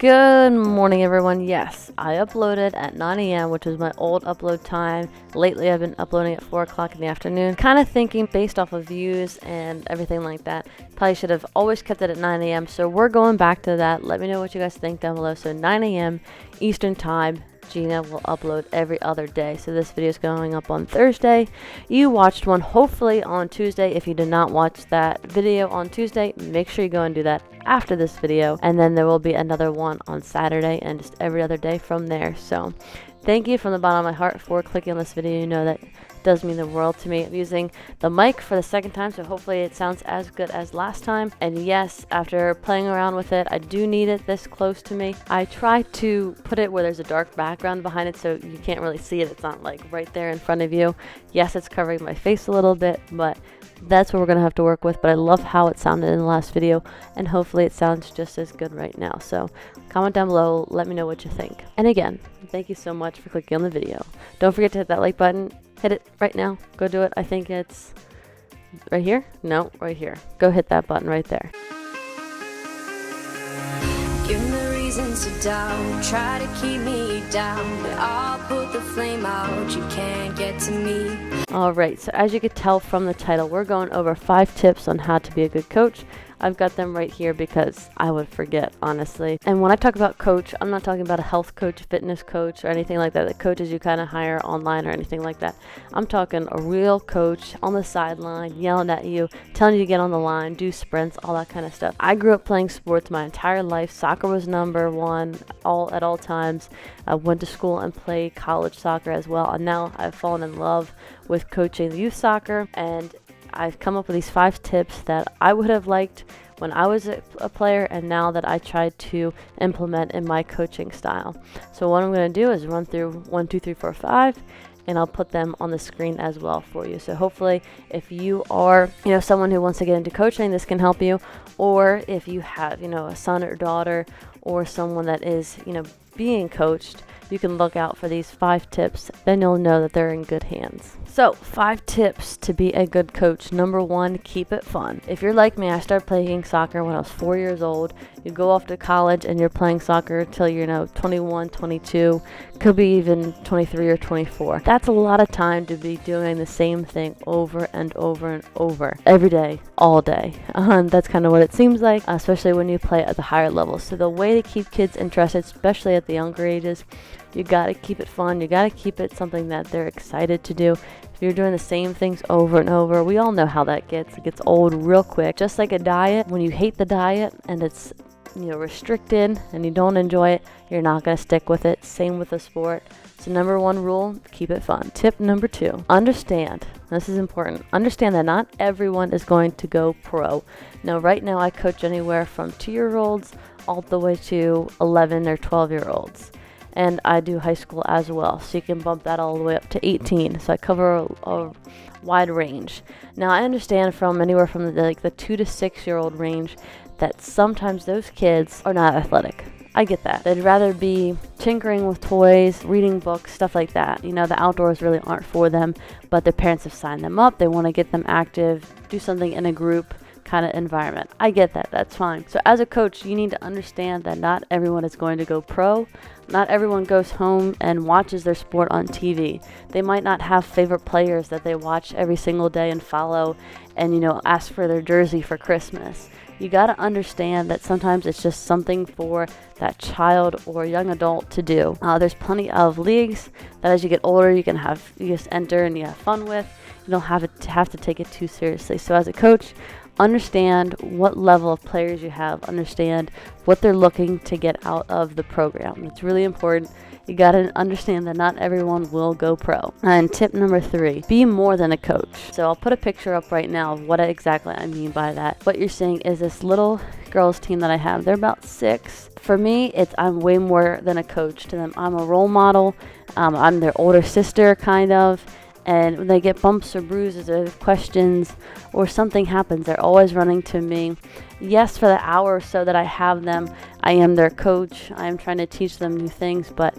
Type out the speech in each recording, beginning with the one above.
Good morning, everyone. Yes, I uploaded at 9 a.m., which was my old upload time. Lately, I've been uploading at 4 o'clock in the afternoon. Kind of thinking based off of views and everything like that. Probably should have always kept it at 9 a.m. So we're going back to that. Let me know what you guys think down below. So 9 a.m. Eastern Time. Gina will upload every other day. So this video is going up on Thursday. You watched one hopefully on Tuesday. If you did not watch that video on Tuesday, make sure you go and do that after this video. And then there will be another one on Saturday and just every other day from there. So thank you from the bottom of my heart for clicking on this video. You know that does mean the world to me. I'm using the mic for the second time, so hopefully it sounds as good as last time. And yes, after playing around with it, I do need it this close to me. I try to put it where there's a dark background behind it so you can't really see it. It's not like right there in front of you. Yes, it's covering my face a little bit, but that's what we're gonna have to work with. But I love how it sounded in the last video, and hopefully it sounds just as good right now. So comment down below, let me know what you think. And again, thank you so much for clicking on the video. Don't forget to hit that like button. Hit it right now. Go do it. I think it's right here. No, right here. Go hit that button right there. Give me reasons to doubt, try to keep me down, but I'll put the flame out, you can't get to me. Alright, so as you could tell from the title, we're going over 5 tips on how to be a good coach. I've got them right here because I would forget, honestly. And when I talk about coach, I'm not talking about a health coach, fitness coach, or anything like that. The coaches you kind of hire online or anything like that. I'm talking a real coach on the sideline, yelling at you, telling you to get on the line, do sprints, all that kind of stuff. I grew up playing sports my entire life. Soccer was number one at all times. I went to school and played college soccer as well. And now I've fallen in love with coaching youth soccer, and I've come up with these 5 tips that I would have liked when I was a player, and now that I tried to implement in my coaching style. So what I'm going to do is run through 1, 2, 3, 4, 5, and I'll put them on the screen as well for you. So hopefully if you are, someone who wants to get into coaching, this can help you. Or if you have, a son or daughter or someone that is, being coached, you can look out for these 5 tips. Then you'll know that they're in good hands. So 5 tips to be a good coach. Number 1, keep it fun. If you're like me, I started playing soccer when I was 4 years old. You go off to college and you're playing soccer until you're 21, 22, could be even 23 or 24. That's a lot of time to be doing the same thing over and over and over every day, all day. That's kind of what it seems like, especially when you play at the higher levels. So the way to keep kids interested, especially at the younger ages, you got to keep it fun. You got to keep it something that they're excited to do. If you're doing the same things over and over, we all know how that gets. It gets old real quick. Just like a diet, when you hate the diet and it's restricted and you don't enjoy it, you're not going to stick with it. Same with the sport. So number 1 rule, keep it fun. Tip number 2, understand. This is important. Understand that not everyone is going to go pro. Now, right now I coach anywhere from 2-year-olds all the way to 11 or 12-year-olds. And I do high school as well, so you can bump that all the way up to 18. So I cover a wide range. Now I understand from anywhere from the 2 to 6-year-old range that sometimes those kids are not athletic. I get that. They'd rather be tinkering with toys, reading books, stuff like that. The outdoors really aren't for them, but their parents have signed them up. They want to get them active, do something in a group kind of environment. I get that. That's fine. So as a coach, you need to understand that not everyone is going to go pro. Not everyone goes home and watches their sport on TV. They might not have favorite players that they watch every single day and follow and, ask for their jersey for Christmas. You got to understand that sometimes it's just something for that child or young adult to do. There's plenty of leagues that as you get older, you just enter and you have fun with. You don't have to take it too seriously. So as a coach, understand what level of players you have. Understand what they're looking to get out of the program. It's really important. You got to understand that not everyone will go pro. And tip number 3, be more than a coach. So I'll put a picture up right now of what exactly I mean by that. What you're seeing is this little girls team that I have. They're about 6. For me, I'm way more than a coach to them. I'm a role model. I'm their older sister, kind of. And when they get bumps or bruises or questions or something happens, they're always running to me. Yes, for the hour or so that I have them, I am their coach. I am trying to teach them new things, but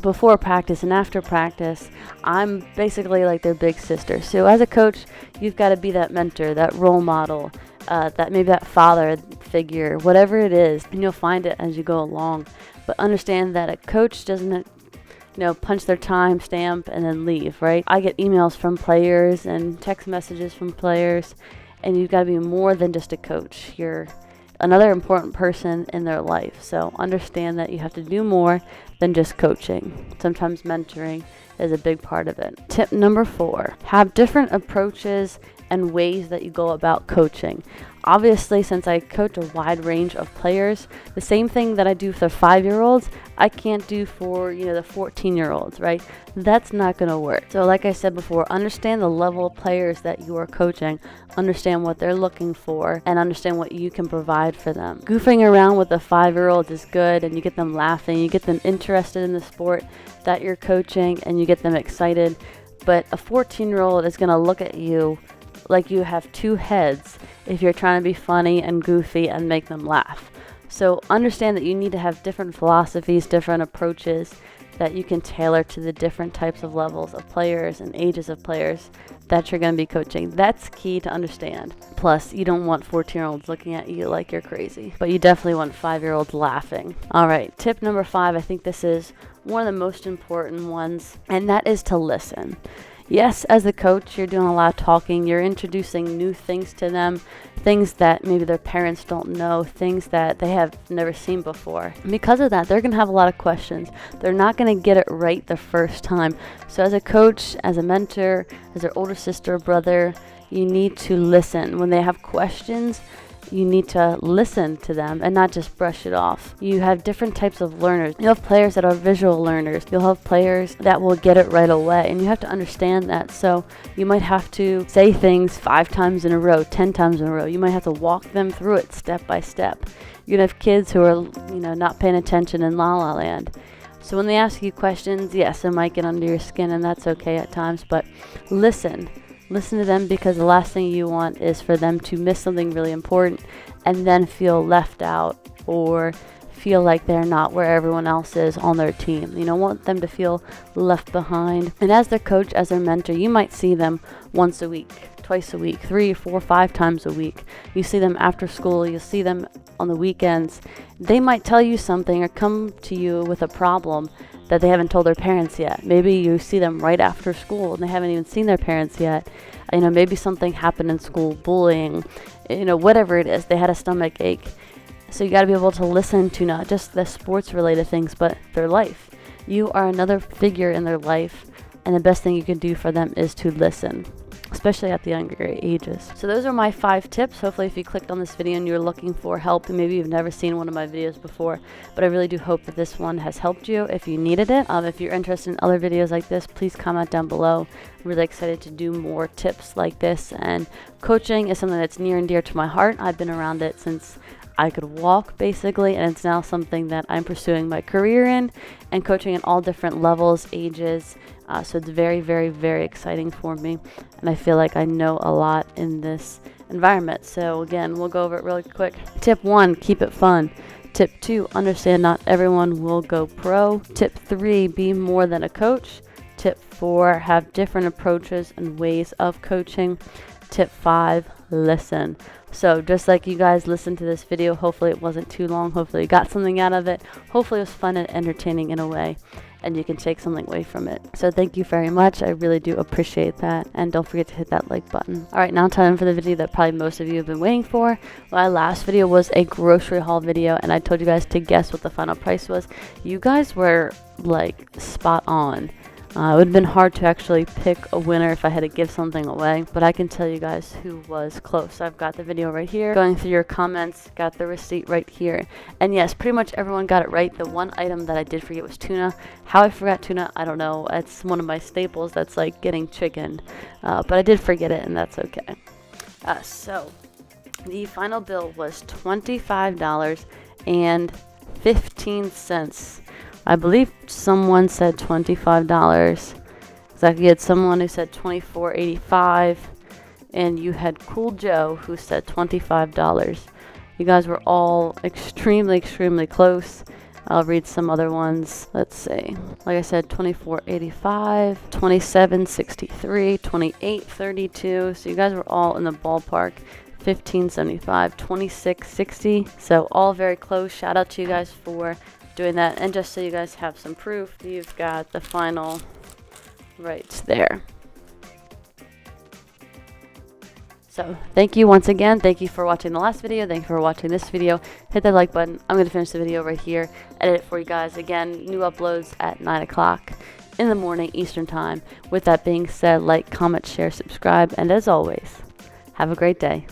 before practice and after practice, I'm basically like their big sister. So as a coach, you've got to be that mentor, that role model, that maybe that father figure, whatever it is, and you'll find it as you go along. But understand that a coach doesn't punch their time stamp and then leave, right? I get emails from players and text messages from players, and you've got to be more than just a coach. You're another important person in their life. So understand that you have to do more than just coaching. Sometimes mentoring is a big part of it. Tip number 4, have different approaches and ways that you go about coaching. Obviously, since I coach a wide range of players, the same thing that I do for the 5-year-olds, I can't do for, the 14-year-olds, right? That's not going to work. So like I said before, understand the level of players that you are coaching, understand what they're looking for, and understand what you can provide for them. Goofing around with a 5-year-old is good, and you get them laughing, you get them interested in the sport that you're coaching, and you get them excited. But a 14-year-old is going to look at you like you have two heads if you're trying to be funny and goofy and make them laugh. So understand that you need to have different philosophies, different approaches that you can tailor to the different types of levels of players and ages of players that you're going to be coaching. That's key to understand. Plus, you don't want 14-year-olds looking at you like you're crazy, but you definitely want 5-year-olds laughing. All right, tip number 5, I think this is one of the most important ones, and that is to listen. Yes, as a coach, you're doing a lot of talking. You're introducing new things to them, things that maybe their parents don't know, things that they have never seen before. And because of that, they're going to have a lot of questions. They're not going to get it right the first time. So as a coach, as a mentor, as their older sister or brother, you need to listen. When they have questions, you need to listen to them and not just brush it off. You have different types of learners. You'll have players that are visual learners. You'll have players that will get it right away, and you have to understand that. So you might have to say things 5 times in a row, 10 times in a row. You might have to walk them through it step by step. You're gonna have kids who are, not paying attention in La La Land. So when they ask you questions, yes, it might get under your skin, and that's okay at times, but listen. Listen to them, because the last thing you want is for them to miss something really important and then feel left out or feel like they're not where everyone else is on their team. You don't want them to feel left behind. And as their coach, as their mentor, you might see them once a week, twice a week, 3, 4, 5 times a week. You see them after school. You'll see them on the weekends. They might tell you something or come to you with a problem that they haven't told their parents yet. Maybe you see them right after school and they haven't even seen their parents yet. Maybe something happened in school, bullying, whatever it is. They had a stomach ache. So you got to be able to listen to not just the sports related things, but their life. You are another figure in their life, and the best thing you can do for them is to listen, especially at the younger ages. So those are my 5 tips. Hopefully if you clicked on this video and you're looking for help, and maybe you've never seen one of my videos before, but I really do hope that this one has helped you if you needed it. If you're interested in other videos like this, please comment down below. I'm really excited to do more tips like this, and coaching is something that's near and dear to my heart. I've been around it since I could walk, basically, and it's now something that I'm pursuing my career in, and coaching at all different levels, ages. So it's very, very, very exciting for me, and I feel like I know a lot in this environment. So again, we'll go over it really quick. Tip 1, keep it fun. Tip 2, understand not everyone will go pro. Tip 3, be more than a coach. Tip 4, have different approaches and ways of coaching. Tip 5, listen. So just like you guys listened to this video, hopefully it wasn't too long. Hopefully you got something out of it. Hopefully it was fun and entertaining in a way, and you can take something away from it. So thank you very much. I really do appreciate that. And don't forget to hit that like button. All right, now time for the video that probably most of you have been waiting for. My last video was a grocery haul video, and I told you guys to guess what the final price was. You guys were like spot on. It would have been hard to actually pick a winner if I had to give something away, but I can tell you guys who was close. I've got the video right here, going through your comments, got the receipt right here. And yes, pretty much everyone got it right. The one item that I did forget was tuna. How I forgot tuna, I don't know. It's one of my staples. That's like getting chicken. But I did forget it, and that's okay. So the final bill was $25.15. I believe someone said $25. Exactly, you had someone who said $24.85, and you had Cool Joe who said $25. You guys were all extremely, extremely close. I'll read some other ones. Let's see. Like I said, $24.85, $27.63, $28.32. So you guys were all in the ballpark. 1575, 2660. So all very close. Shout out to you guys for doing that. And just so you guys have some proof, you've got the final right there. So thank you once again. Thank you for watching the last video. Thank you for watching this video. Hit that like button. I'm going to finish the video right here. Edit it for you guys. Again, new uploads at 9 o'clock in the morning Eastern time. With that being said, like, comment, share, subscribe. And as always, have a great day.